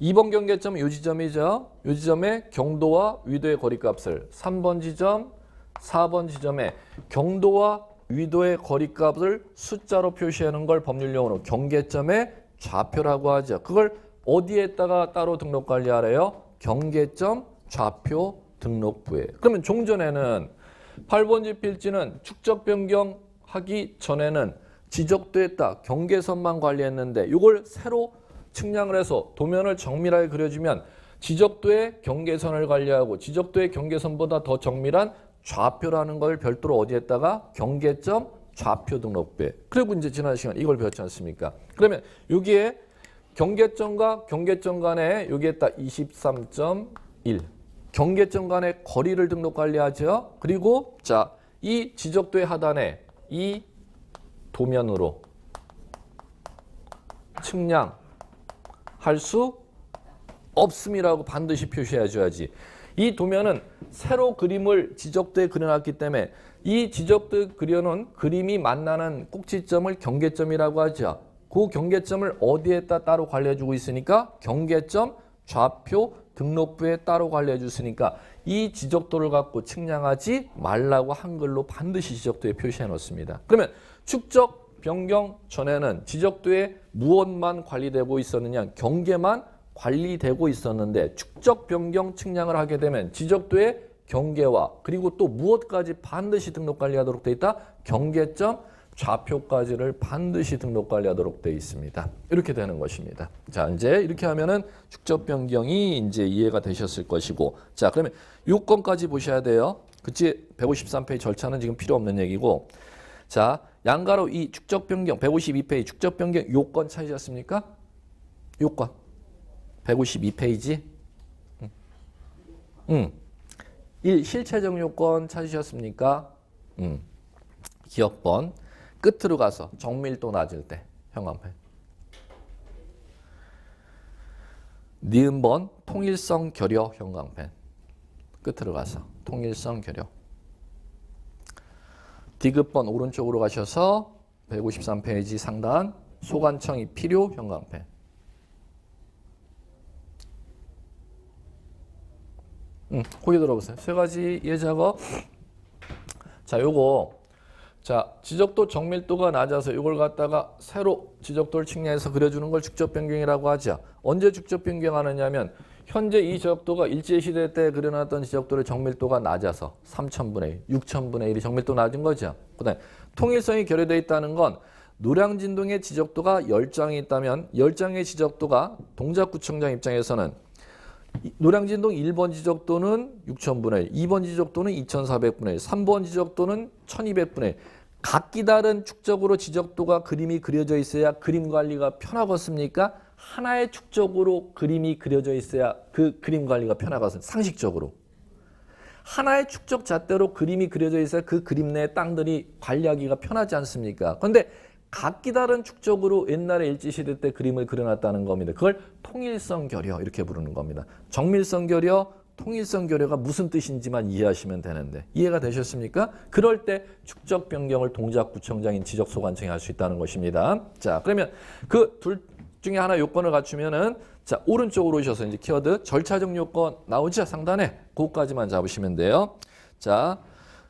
2번 경계점은 이 지점이죠. 이 지점의 경도와 위도의 거리값을 3번 지점, 4번 지점에 경도와 위도의 거리값을 숫자로 표시하는 걸 법률용어로 경계점의 좌표라고 하죠. 그걸 어디에다가 따로 등록 관리하래요? 경계점 좌표 등록부에. 그러면 종전에는 8번지 필지는 축적 변경하기 전에는 지적도에다 경계선만 관리했는데 이걸 새로 측량을 해서 도면을 정밀하게 그려주면 지적도의 경계선을 관리하고 지적도의 경계선보다 더 정밀한 좌표라는 걸 별도로 어디에다가 경계점 좌표 등록부에. 그리고 이제 지난 시간 이걸 배웠지 않습니까? 그러면 여기에 경계점과 경계점 간에 여기에다 23.1 경계점 간의 거리를 등록 관리하죠. 그리고 자, 이 지적도의 하단에 이 도면으로 측량할 수 없음이라고 반드시 표시해 줘야지. 이 도면은 새로 그림을 지적도에 그려놨기 때문에 이 지적도에 그려놓은 그림이 만나는 꼭지점을 경계점이라고 하죠. 그 경계점을 어디에다 따로 관리해주고 있으니까 경계점 좌표 등록부에 따로 관리해 줬으니까 이 지적도를 갖고 측량하지 말라고 한글로 반드시 지적도에 표시해 놓습니다. 그러면 축적 변경 전에는 지적도에 무엇만 관리되고 있었느냐? 경계만 관리되고 있었는데 축적 변경 측량을 하게 되면 지적도의 경계와 그리고 또 무엇까지 반드시 등록 관리하도록 돼 있다? 경계점 좌표까지를 반드시 등록 관리하도록 되어 있습니다. 이렇게 되는 것입니다. 자, 이제 이렇게 하면은 축적 변경이 이제 이해가 되셨을 것이고, 자, 그러면 요건까지 보셔야 돼요. 그치? 153페이지 절차는 지금 필요 없는 얘기고, 자, 양가로 이 축적 변경 152페이지 축적 변경 요건 찾으셨습니까? 요건 152페이지. 1. 실체적 요건 찾으셨습니까? 기억번 끝으로 가서 정밀도 낮을 때 형광펜. 니은번 통일성 결여 형광펜. 끝으로 가서 통일성 결여. 디귿번 오른쪽으로 가셔서 153페이지 상단 소관청이 필요 형광펜. 거기 들어보세요. 세 가지 예작업. 자, 요거 자 지적도 정밀도가 낮아서 이걸 갖다가 새로 지적도를 측량해서 그려주는 걸 축적 변경이라고 하죠. 언제 축적 변경하느냐면 현재 이 지적도가 일제시대 때 그려놨던 지적도의 정밀도가 낮아서 3000분의 1, 6000분의 1이 정밀도 낮은 거죠. 그 다음에 통일성이 결여되어 있다는 건 노량진동의 지적도가 10장이 있다면 10장의 지적도가 동작구청장 입장에서는 노량진동 1번 지적도는 6000분의 1, 2번 지적도는 2400분의 1, 3번 지적도는 1200분의 1. 각기 다른 축적으로 지적도가 그림이 그려져 있어야 그림 관리가 편하겠습니까? 하나의 축적으로 그림이 그려져 있어야 그 그림 관리가 편하겠습니다. 상식적으로. 하나의 축적 잣대로 그림이 그려져 있어야 그 그림 내 땅들이 관리하기가 편하지 않습니까? 그런데 각기 다른 축적으로 옛날에 일제시대 때 그림을 그려놨다는 겁니다. 그걸 통일성 결여 이렇게 부르는 겁니다. 정밀성 결여, 통일성 결여가 무슨 뜻인지만 이해하시면 되는데 이해가 되셨습니까? 그럴 때 축적 변경을 동작구청장인 지적소관청이 할 수 있다는 것입니다. 자, 그러면 그 둘 중에 하나 요건을 갖추면은 자 오른쪽으로 오셔서 이제 키워드 절차적 요건 나오죠 상단에 그거까지만 잡으시면 돼요. 자,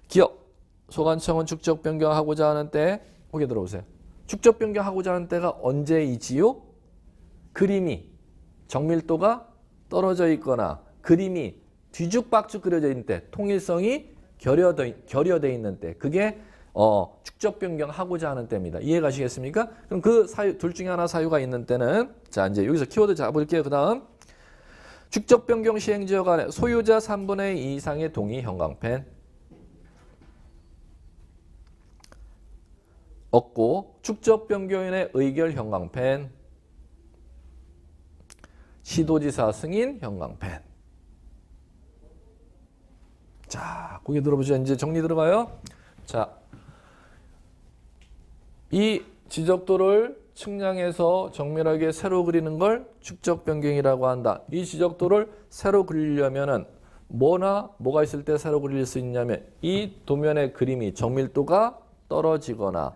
기억 소관청은 축적 변경하고자 하는 때 거기 들어오세요. 축적 변경하고자 하는 때가 언제이지요? 그림이 정밀도가 떨어져 있거나 그림이 뒤죽박죽 그려져 있는 때, 통일성이 결여돼 있는 때, 그게 축적 변경하고자 하는 때입니다. 이해 가시겠습니까? 그럼 그 사유 둘 중에 하나 사유가 있는 때는 자 이제 여기서 키워드 잡을게요. 그다음 축적 변경 시행 지역 안에 소유자 3분의 2 이상의 동의 형광펜 없고 축적 변경인의 의결 형광펜 시도지사 승인 형광펜. 자, 거기 들어보죠. 이제 정리 들어가요. 자, 이 지적도를 측량해서 정밀하게 새로 그리는 걸 축적 변경이라고 한다. 이 지적도를 새로 그리려면은 뭐가 있을 때 새로 그릴 수 있냐면 이 도면의 그림이 정밀도가 떨어지거나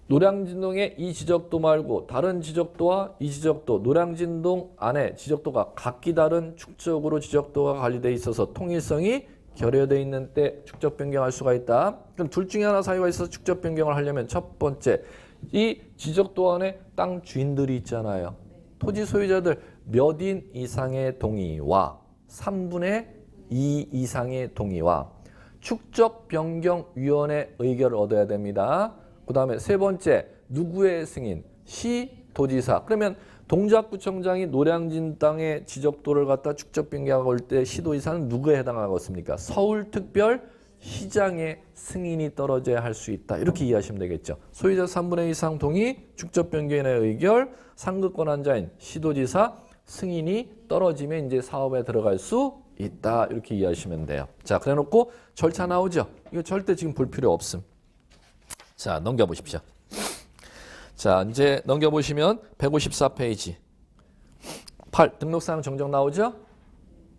노량진동의 이 지적도 말고 다른 지적도와 이 지적도, 노량진동 안에 지적도가 각기 다른 축적으로 지적도가 관리되어 있어서 통일성이 결여되어 있는 때 축적 변경할 수가 있다. 그럼 둘 중에 하나 사유가 있어서 축적 변경을 하려면 첫 번째, 이 지적도 안에 땅 주인들이 있잖아요. 토지 소유자들 몇 인 이상의 동의와 3분의 2 이상의 동의와 축적 변경위원회 의결을 얻어야 됩니다. 그 다음에 세 번째, 누구의 승인? 시도지사. 그러면 동작구청장이 노량진 땅의 지적도를 갖다 축적 변경하고 올 때 시도지사는 누구에 해당하겠습니까? 서울특별시장의 승인이 떨어져야 할 수 있다. 이렇게 이해하시면 되겠죠. 소유자 3분의 2 이상 동의, 축적 변경의 의결, 상급 권한자인 시도지사 승인이 떨어지면 이제 사업에 들어갈 수 있다. 이렇게 이해하시면 돼요. 자, 그래 놓고 절차 나오죠. 이거 절대 지금 볼 필요 없음. 자, 넘겨보십시오. 자, 이제 넘겨보시면 154페이지 8 등록사항 정정 나오죠?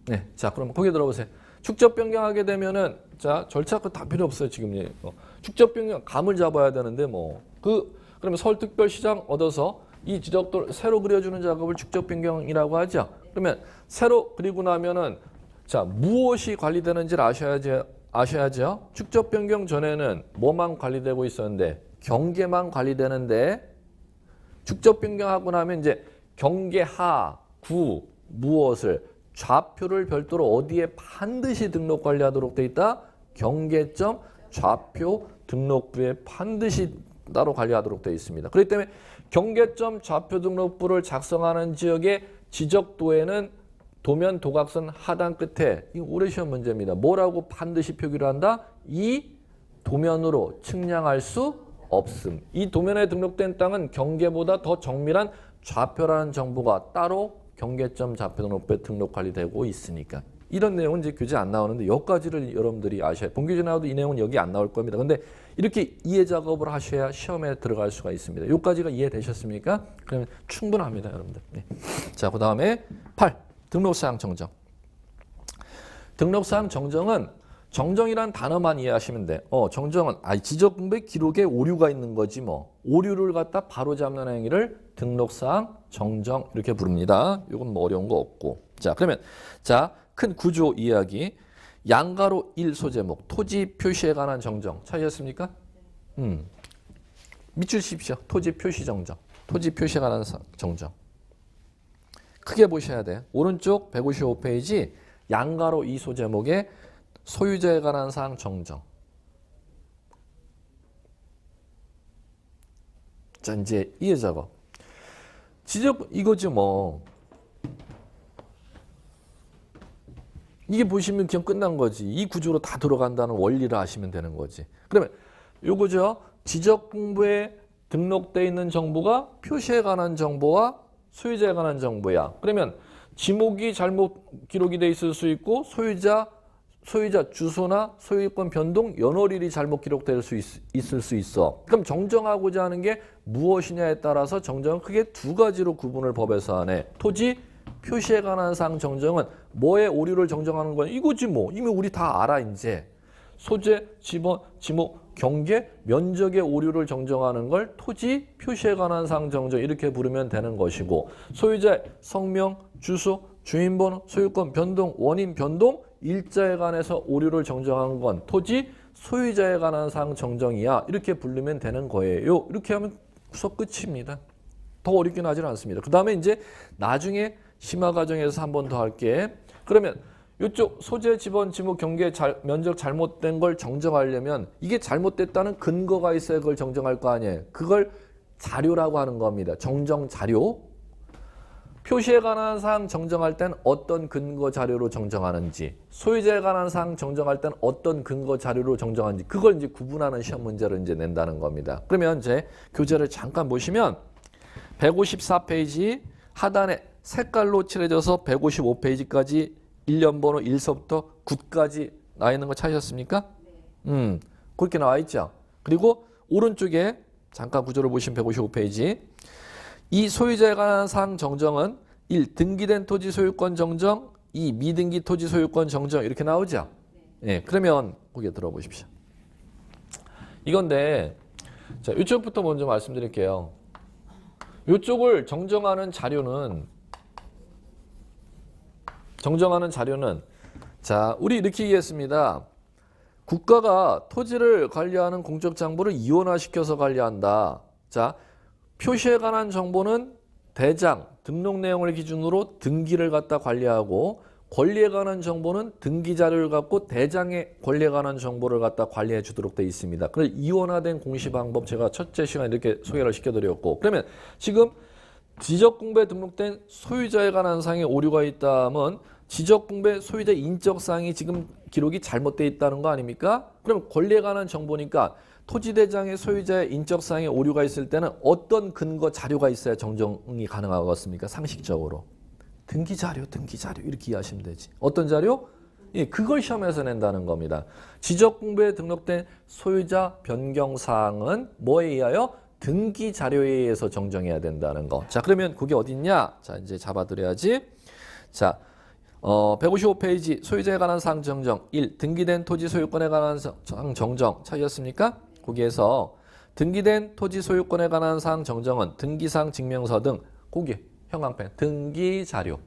네, 자 그럼 거기 들어보세요. 축적 변경하게 되면은 자 절차 다 필요 없어요 지금. 축적 변경 감을 잡아야 되는데 그러면 서울특별시장 얻어서 이 지적도를 새로 그려주는 작업을 축적 변경이라고 하죠. 그러면 새로 그리고 나면은 자 무엇이 관리되는지를 아셔야죠. 축적 변경 전에는 뭐만 관리되고 있었는데 경계만 관리되는데 축적 변경하고 나면 이제 경계하, 구, 무엇을 좌표를 별도로 어디에 반드시 등록 관리하도록 돼 있다. 경계점 좌표 등록부에 반드시 따로 관리하도록 되어 있습니다. 그렇기 때문에 경계점 좌표 등록부를 작성하는 지역의 지적도에는 도면 도각선 하단 끝에 이 오래 시험 문제입니다. 뭐라고 반드시 표기를 한다? 이 도면으로 측량할 수 없음. 이 도면에 등록된 땅은 경계보다 더 정밀한 좌표라는 정보가 따로 경계점 좌표 등록부에 등록 관리되고 있으니까. 이런 내용은 이제 교재 안 나오는데 여기까지를 여러분들이 아셔야 본교재 나와도 이 내용은 여기 안 나올 겁니다. 근데 이렇게 이해 작업을 하셔야 시험에 들어갈 수가 있습니다. 여기까지가 이해되셨습니까? 그러면 충분합니다, 여러분들. 네. 자, 그 다음에 8. 등록사항 정정. 등록사항 정정은 정정이란 단어만 이해하시면 돼. 정정은 지적공부의 기록에 오류가 있는 거지 뭐. 오류를 갖다 바로잡는 행위를 등록사항 정정 이렇게 부릅니다. 이건 뭐 어려운 거 없고. 자, 그러면 큰 구조 이야기. 양가로 1 소제목 토지 표시에 관한 정정 찾으셨습니까? 밑줄 씹시오. 토지 표시 정정. 토지 표시에 관한 정정. 크게 보셔야 돼. 오른쪽 155페이지 양가로 2 소제목에 소유자에 관한 사항 정정. 자, 이제 이해 작업. 지적 이거지 뭐. 이게 보시면 그냥 끝난 거지. 이 구조로 다 들어간다는 원리를 아시면 되는 거지. 그러면 요거죠. 지적 공부에 등록되어 있는 정보가 표시에 관한 정보와 소유자에 관한 정보야. 그러면 지목이 잘못 기록이 돼 있을 수 있고 소유자 주소나 소유권 변동 연월일이 잘못 기록될 수 있을 수 있어. 그럼 정정하고자 하는 게 무엇이냐에 따라서 정정은 크게 두 가지로 구분을 법에서 하네. 토지 표시에 관한 사항 정정은 뭐의 오류를 정정하는 거야? 이거지 뭐. 이미 우리 다 알아 이제. 소재, 지번, 지목, 경계, 면적의 오류를 정정하는 걸 토지 표시에 관한 사항 정정 이렇게 부르면 되는 것이고 소유자의 성명, 주소, 주인번호, 소유권 변동, 원인 변동, 일자에 관해서 오류를 정정한 건 토지 소유자에 관한 사항 정정이야. 이렇게 부르면 되는 거예요. 이렇게 하면 수업 끝입니다. 더 어렵긴 하진 않습니다. 그 다음에 이제 나중에 심화 과정에서 한 번 더 할게. 그러면 이쪽 소재, 지번, 지목, 경계, 면적 잘못된 걸 정정하려면 이게 잘못됐다는 근거가 있어야 그걸 정정할 거 아니에요. 그걸 자료라고 하는 겁니다. 정정 자료. 표시에 관한 사항 정정할 땐 어떤 근거 자료로 정정하는지, 소유자에 관한 사항 정정할 땐 어떤 근거 자료로 정정하는지 그걸 이제 구분하는 시험 문제를 이제 낸다는 겁니다. 그러면 이제 교재를 잠깐 보시면 154페이지 하단에 색깔로 칠해져서 155페이지까지 1년 번호 1서부터 9까지 나와 있는 거 찾으셨습니까? 그렇게 나와 있죠. 그리고 오른쪽에 잠깐 구조를 보시면 155페이지 이 소유자에 관한 사항 정정은 1. 등기된 토지 소유권 정정 2. 미등기 토지 소유권 정정 이렇게 나오죠. 네, 그러면 고개 들어보십시오. 이건데 자, 이쪽부터 먼저 말씀드릴게요. 이쪽을 정정하는 자료는 자, 우리 이렇게 얘기했습니다. 국가가 토지를 관리하는 공적 장부를 이원화시켜서 관리한다. 자, 표시에 관한 정보는 대장, 등록 내용을 기준으로 등기를 갖다 관리하고 권리에 관한 정보는 등기 자료를 갖고 대장의 권리에 관한 정보를 갖다 관리해 주도록 되어 있습니다. 그래서 이원화된 공시 방법 제가 첫째 시간에 이렇게 소개를 시켜드렸고 그러면 지금 지적공부에 등록된 소유자에 관한 사항에 오류가 있다면 지적공부의 소유자 인적사항이 지금 기록이 잘못되어 있다는 거 아닙니까? 그럼 권리에 관한 정보니까 토지대장의 소유자의 인적사항에 오류가 있을 때는 어떤 근거 자료가 있어야 정정이 가능하겠습니까? 상식적으로. 등기자료 이렇게 이해하시면 되지. 어떤 자료? 예, 그걸 시험에서 낸다는 겁니다. 지적공부에 등록된 소유자 변경사항은 뭐에 의하여? 등기자료에 의해서 정정해야 된다는 거. 자, 그러면 그게 어딨냐? 자, 이제 잡아드려야지. 자, 155페이지 소유자에 관한 사항 정정 1. 등기된 토지 소유권에 관한 사항 정정 찾으셨습니까? 거기에서 등기된 토지 소유권에 관한 사항 정정은 등기상 증명서 등 거기 형광펜 등기자료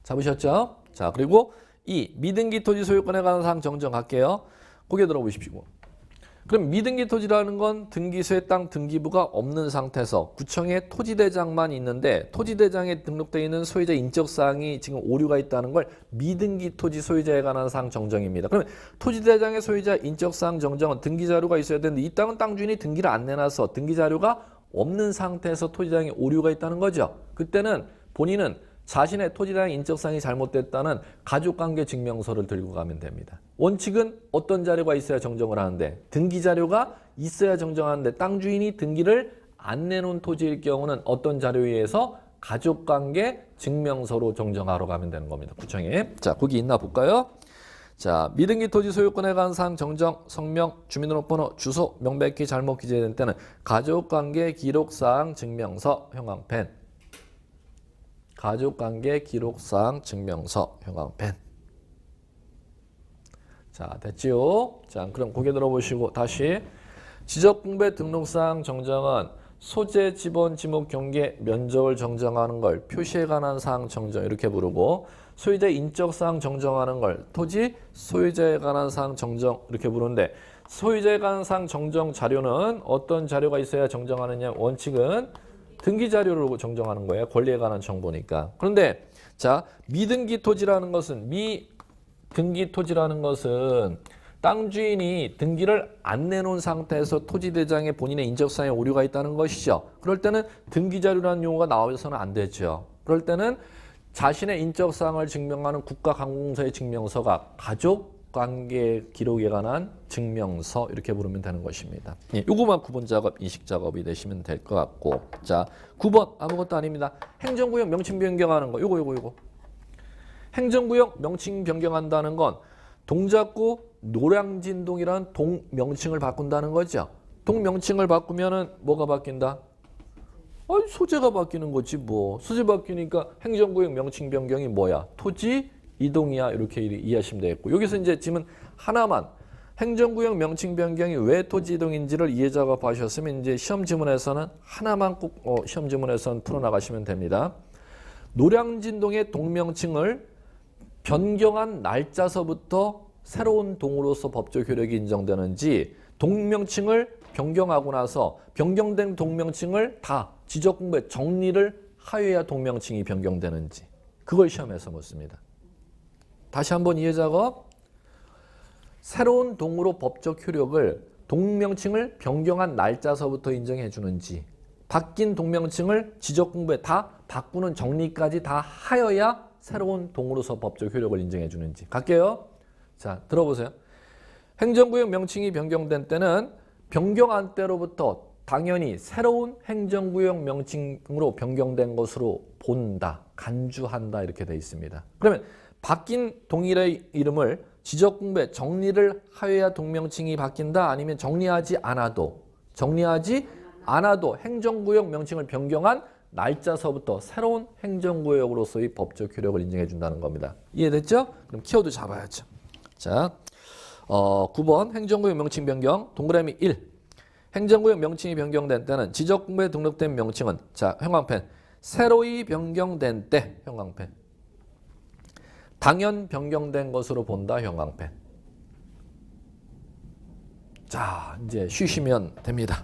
잡으셨죠? 자, 그리고 2. 미등기 토지 소유권에 관한 사항 정정할게요. 고개 들어보십시오. 그럼 미등기 토지라는 건 등기소의 땅 등기부가 없는 상태에서 구청에 토지대장만 있는데 토지대장에 등록되어 있는 소유자 인적사항이 지금 오류가 있다는 걸 미등기 토지 소유자에 관한 사항 정정입니다. 그러면 토지대장의 소유자 인적사항 정정은 등기자료가 있어야 되는데 이 땅은 땅 주인이 등기를 안 내놔서 등기자료가 없는 상태에서 토지대장에 오류가 있다는 거죠. 그때는 본인은 자신의 토지대장 인적사항이 잘못됐다는 가족관계 증명서를 들고 가면 됩니다. 원칙은 어떤 자료가 있어야 정정을 하는데 등기자료가 있어야 정정하는데 땅 주인이 등기를 안 내놓은 토지일 경우는 어떤 자료에 의해서 가족관계 증명서로 정정하러 가면 되는 겁니다. 구청에. 자, 거기 있나 볼까요? 자, 미등기 토지 소유권에 관한 사항 정정, 성명, 주민등록번호, 주소 명백히 잘못 기재된 때는 가족관계 기록사항 증명서 형광펜. 가족관계 기록사항 증명서 형광펜. 자, 됐지요? 자, 그럼 고개 들어보시고 다시 지적공배 등록사항 정정은 소재, 지번, 지목, 경계, 면적을 정정하는 걸 표시에 관한 사항 정정 이렇게 부르고 소유자 인적사항 정정하는 걸 토지 소유자에 관한 사항 정정 이렇게 부르는데 소유자에 관한 사항 정정 자료는 어떤 자료가 있어야 정정하느냐 원칙은 등기 자료로 정정하는 거예요. 권리에 관한 정보니까. 그런데 자, 미등기 토지라는 것은 땅 주인이 등기를 안 내놓은 상태에서 토지대장에 본인의 인적사항에 오류가 있다는 것이죠. 그럴 때는 등기 자료라는 용어가 나와서는 안 되죠. 그럴 때는 자신의 인적사항을 증명하는 국가관공서의 증명서가 가족관계 기록에 관한 증명서 이렇게 부르면 되는 것입니다. 예, 요거만 9번 작업, 인식 작업이 되시면 될 것 같고 자, 9번 아무것도 아닙니다. 행정구역 명칭 변경하는 거 요거 행정구역 명칭 변경한다는 건 동작구 노량진동이라는 동 명칭을 바꾼다는 거죠. 동 명칭을 바꾸면은 뭐가 바뀐다? 소재가 바뀌는 거지 뭐. 소재 바뀌니까 행정구역 명칭 변경이 뭐야? 토지 이동이야. 이렇게 이해하시면 되겠고. 여기서 이제 지금 하나만 행정구역 명칭 변경이 왜 토지 이동인지를 이해 작업하셨으면 이제 시험 지문에서는 하나만 꼭 시험 지문에서는 풀어나가시면 됩니다. 노량진동의 동명칭을 변경한 날짜서부터 새로운 동으로서 법적 효력이 인정되는지 동명칭을 변경하고 나서 변경된 동명칭을 다 지적공부에 정리를 하여야 동명칭이 변경되는지 그걸 시험에서 묻습니다. 다시 한번 이해 작업. 새로운 동으로 법적 효력을 동명칭을 변경한 날짜서부터 인정해 주는지 바뀐 동명칭을 지적공부에 다 바꾸는 정리까지 다 하여야 새로운 동으로서 법적 효력을 인정해 주는지 갈게요. 자, 들어보세요. 행정구역 명칭이 변경된 때는 변경한 때로부터 당연히 새로운 행정구역 명칭으로 변경된 것으로 본다, 간주한다 이렇게 되어 있습니다. 그러면 바뀐 동일의 이름을 지적공부에 정리를 하여야 동명칭이 바뀐다 아니면 정리하지 않아도 행정구역 명칭을 변경한 날짜서부터 새로운 행정구역으로서의 법적 효력을 인정해 준다는 겁니다. 이해됐죠? 그럼 키워드 잡아야죠. 자, 9번 행정구역 명칭 변경 동그라미 1. 행정구역 명칭이 변경된 때는 지적공부에 등록된 명칭은 자, 형광펜. 새로이 변경된 때 형광펜. 당연 변경된 것으로 본다 형광펜. 자, 이제 쉬시면 됩니다.